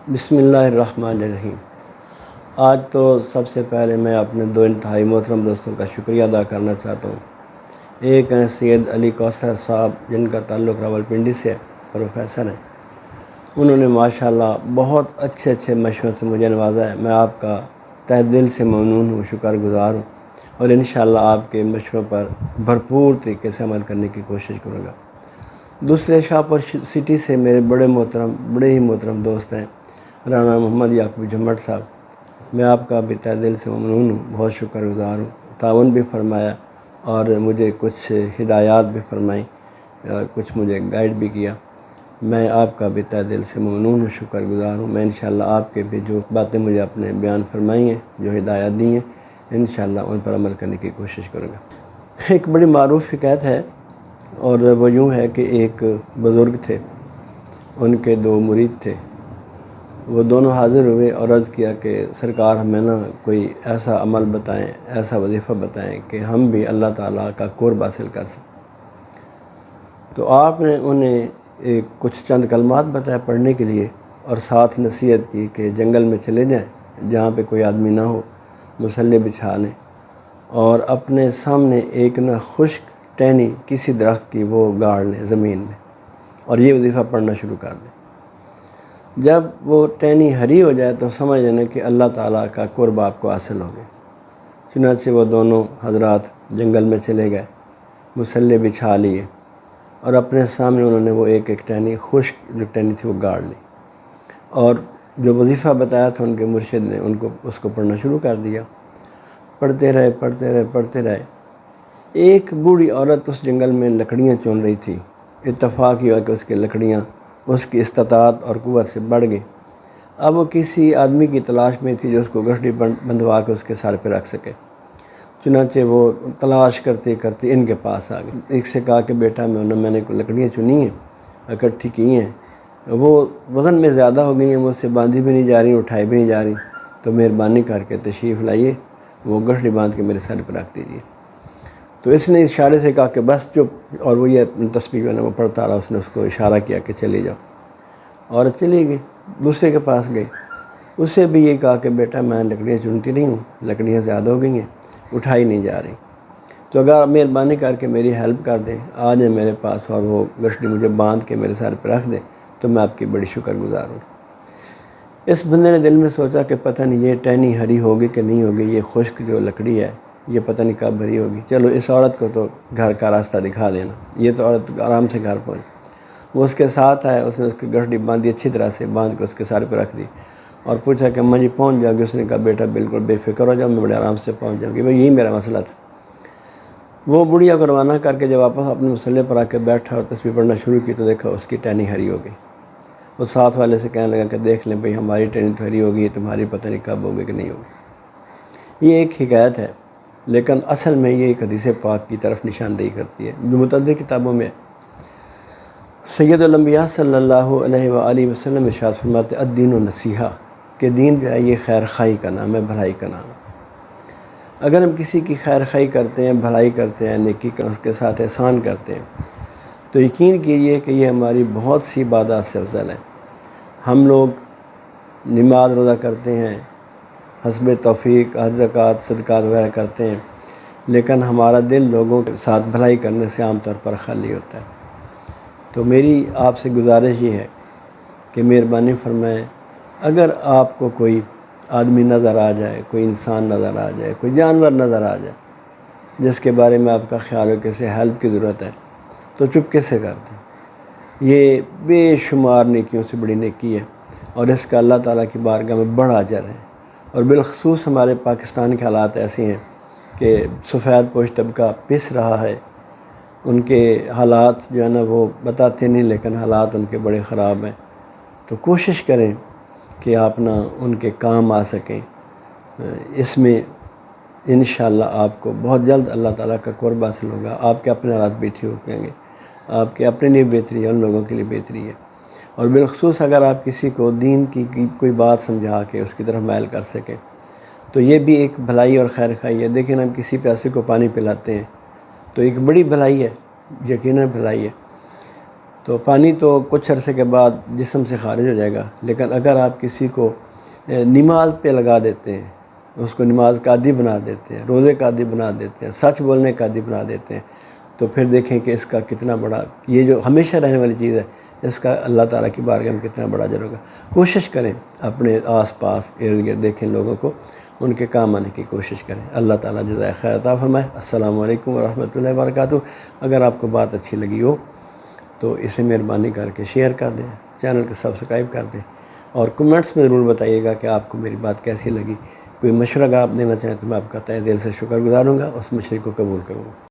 بسم اللہ الرحمن الرحیم۔ آج تو سب سے پہلے میں اپنے دو انتہائی محترم دوستوں کا شکریہ ادا کرنا چاہتا ہوں۔ ایک ہیں سید علی کوثر صاحب، جن کا تعلق راولپنڈی سے ہے، پروفیسر ہیں۔ انہوں نے ماشاءاللہ بہت اچھے مشوروں سے مجھے نوازا ہے۔ میں آپ کا تہ دل سے ممنون ہوں، شکر گزار ہوں، اور انشاءاللہ آپ کے مشوروں پر بھرپور طریقے سے عمل کرنے کی کوشش کروں گا۔ دوسرے شاہپور سٹی سے میرے بڑے ہی محترم دوست ہیں رانا محمد یعقوب جھمٹ صاحب۔ میں آپ کا بھی تہ دل سے ممنون ہوں، بہت شکر گزار ہوں۔ تعاون بھی فرمایا اور مجھے کچھ ہدایات بھی فرمائیں، کچھ مجھے گائیڈ بھی کیا۔ میں آپ کا بھی تہ دل سے ممنون ہوں، شکر گزار ہوں۔ میں انشاءاللہ آپ کے بھی جو باتیں مجھے اپنے بیان فرمائی ہیں، جو ہدایات دی ہیں، انشاءاللہ ان پر عمل کرنے کی کوشش کروں گا۔ ایک بڑی معروف حکایت ہے، اور وہ یوں ہے کہ ایک بزرگ تھے، ان کے دو مرید تھے۔ وہ دونوں حاضر ہوئے اور عرض کیا کہ سرکار ہمیں کوئی ایسا عمل بتائیں، ایسا وظیفہ بتائیں کہ ہم بھی اللہ تعالیٰ کا قرب حاصل کر سکیں۔ تو آپ نے انہیں کچھ چند کلمات بتائے پڑھنے کے لیے، اور ساتھ نصیحت کی کہ جنگل میں چلے جائیں، جہاں پہ کوئی آدمی نہ ہو، مصلی بچھا لیں، اور اپنے سامنے ایک خشک ٹہنی کسی درخت کی وہ گاڑ لیں زمین میں، اور یہ وظیفہ پڑھنا شروع کر دیں۔ جب وہ ٹہنی ہری ہو جائے تو سمجھ لینا کہ اللہ تعالیٰ کا قرب آپ کو حاصل ہو گیا۔ چنانچہ وہ دونوں حضرات جنگل میں چلے گئے، مصلی بچھا لیے، اور اپنے سامنے انہوں نے وہ ایک ٹہنی، خشک جو ٹہنی تھی، وہ گاڑ لی، اور جو وظیفہ بتایا تھا ان کے مرشد نے، اس کو پڑھنا شروع کر دیا۔ پڑھتے رہے۔ ایک بوڑھی عورت اس جنگل میں لکڑیاں چن رہی تھی۔ اتفاق یہ ہوا کہ اس کی لکڑیاں اس کی استطاعت اور قوت سے بڑھ گئی۔ اب وہ کسی آدمی کی تلاش میں تھی جو اس کو گھڑی بندھوا کے اس کے سر پہ رکھ سکے۔ چنانچہ وہ تلاش کرتے ان کے پاس آ گئی۔ ایک سے کہا کہ بیٹا میں نے لکڑیاں چنی ہیں، اکٹھی کی ہیں، وہ وزن میں زیادہ ہو گئی ہیں، مجھ سے باندھی بھی نہیں جا رہی، اٹھائی بھی نہیں جا رہی، تو مہربانی کر کے تشریف لائیے، وہ گھڑی باندھ کے میرے سر پہ رکھ دیجیے۔ تو اس نے اشارے سے کہا کہ بس چپ، اور وہ یہ تسبیح جو ہے وہ پڑھتا رہا۔ اس نے اس کو اشارہ کیا کہ چلی جاؤ، عورت چلی گئی۔ دوسرے کے پاس گئی، اسے بھی یہ کہا کہ بیٹا میں لکڑیاں چنتی نہیں ہوں، لکڑیاں زیادہ ہو گئی ہیں، اٹھائی نہیں جا رہی، تو اگر آپ مہربانی کر کے میری ہیلپ کر دیں، آ جائیں میرے پاس اور وہ گھڑی مجھے باندھ کے میرے سر پہ رکھ دیں، تو میں آپ کی بڑی شکر گزار ہوں۔ اس بندے نے دل میں سوچا کہ پتہ نہیں یہ ٹہنی ہری ہوگی کہ نہیں ہوگی، یہ خشک جو لکڑی ہے یہ پتہ نہیں کب ہری ہوگی، چلو اس عورت کو تو گھر کا راستہ دکھا دینا۔ یہ تو عورت آرام سے گھر پہنچ، وہ اس کے ساتھ آئے، اس نے اس کی گھڑی باندھی، اچھی طرح سے باندھ کے اس کے سر پہ رکھ دی، اور پوچھا کہ اماں جی پہنچ جاؤ گی؟ اس نے کہا بیٹا بالکل بے فکر ہو جاؤ، میں بڑے آرام سے پہنچ جاؤں گی، بھائی یہی میرا مسئلہ تھا۔ وہ بڑھیا کو روانہ کر کے جب واپس اپنے مسلح پر آ کے بیٹھا اور تسبیح پڑھنا شروع کی تو دیکھا اس کی ٹہنی ہری ہو گئی۔ وہ ساتھ والے سے کہنے لگا کہ دیکھ لیں بھئی، ہماری ٹہنی تو ہری ہوگی، تمہاری پتہ نہیں کب ہوگی کہ نہیں ہوگی۔ یہ ایک حکایت ہے، لیکن اصل میں یہ ایک حدیث پاک کی طرف نشاندہی کرتی ہے جو متعدد کتابوں میں۔ سید الانبیاء صلی اللہ علیہ وآلہ وسلم ارشاد فرماتے الدین النصیحہ، کہ دین جو ہے یہ خیر خواہی کا نام ہے، بھلائی کا نام ہے۔ اگر ہم کسی کی خیر خواہی کرتے ہیں، بھلائی کرتے ہیں، نیکی کا اس کے ساتھ احسان کرتے ہیں، تو یقین کیجئے کہ یہ ہماری بہت سی عبادات سے افضل ہے۔ ہم لوگ نماز روزہ کرتے ہیں، حسب توفیق حج زکوٰۃ صدقات وغیرہ کرتے ہیں، لیکن ہمارا دل لوگوں کے ساتھ بھلائی کرنے سے عام طور پر خالی ہوتا ہے۔ تو میری آپ سے گزارش یہ ہے کہ مہربانی فرمائیں، اگر آپ کو کوئی آدمی نظر آ جائے، کوئی انسان نظر آ جائے، کوئی جانور نظر آ جائے جس کے بارے میں آپ کا خیال ہو کہ اسے ہیلپ کی ضرورت ہے، تو چپکے سے کر دیں۔ یہ بے شمار نیکیوں سے بڑی نیکی ہے، اور اس کا اللہ تعالیٰ کی بارگاہ میں بڑا اجر ہے۔ اور بالخصوص ہمارے پاکستان کے حالات ایسے ہیں کہ سفید پوش طبقہ پس رہا ہے، ان کے حالات جو ہے وہ بتاتے نہیں، لیکن حالات ان کے بڑے خراب ہیں۔ تو کوشش کریں کہ آپ ان کے کام آ سکیں۔ اس میں انشاءاللہ آپ کو بہت جلد اللہ تعالیٰ کا قرب حاصل ہوگا۔ آپ کے اپنے حالات بھی ٹھیک ہوں گے، آپ کے اپنے لیے بہتری ہے، ان لوگوں کے لیے بہتری ہے۔ اور بالخصوص اگر آپ کسی کو دین کی کوئی بات سمجھا کے اس کی طرف مائل کر سکیں تو یہ بھی ایک بھلائی اور خیر خواہی ہے۔ دیکھیں ہم کسی پیاسے کو پانی پلاتے ہیں تو ایک بڑی بھلائی ہے، یقیناً بھلائی ہے۔ تو پانی تو کچھ عرصے کے بعد جسم سے خارج ہو جائے گا، لیکن اگر آپ کسی کو نماز پہ لگا دیتے ہیں، اس کو نماز کا عادی بنا دیتے ہیں، روزے کا عادی بنا دیتے ہیں، سچ بولنے کا عادی بنا دیتے ہیں، تو پھر دیکھیں کہ اس کا کتنا بڑا، یہ جو ہمیشہ رہنے والی چیز ہے، اس کا اللہ تعالیٰ کی بارگاہ میں کتنا بڑا اجر ہوگا۔ کوشش کریں اپنے آس پاس ارد گرد دیکھیں لوگوں کو، ان کے کام آنے کی کوشش کریں۔ اللہ تعالیٰ جزائے خیر عطا فرمائے۔ السلام علیکم ورحمۃ اللہ وبرکاتہ۔ اگر آپ کو بات اچھی لگی ہو تو اسے مہربانی کر کے شیئر کر دیں، چینل کو سبسکرائب کر دیں، اور کمنٹس میں ضرور بتائیے گا کہ آپ کو میری بات کیسی لگی۔ کوئی مشورہ اگر آپ دینا چاہیں تو میں آپ کا تہہ دل سے شکر گزار ہوں گا، اس مشورے کو قبول کروں گا۔